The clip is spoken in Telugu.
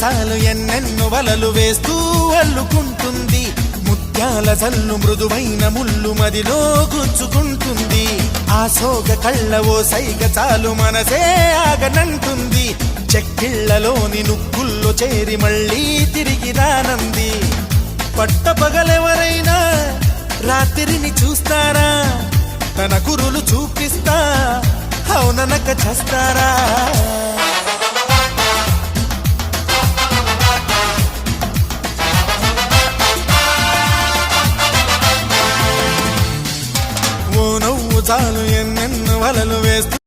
చాలు ఎన్నెన్నో వలలు వేస్తూ అల్లుకుంటుంది. ముత్యాల జల్లు మృదువైన ముళ్ళు మదిలో గుచ్చుకుంటుంది. ఆ సోగ కళ్ళ ఓ సైగ చాలు మనసే ఆగనంటుంది. చెక్కిళ్లలోని నుక్కుల్లో చేరి మళ్ళీ తిరిగి రానంది. పట్టపగలెవరైనా రాత్రిని చూస్తారా? తన కురులు చూపిస్తా అవుననక చేస్తారా? ఓ నవ్వు చాలు ఎన్నెన్నో వలలు వేస్తూ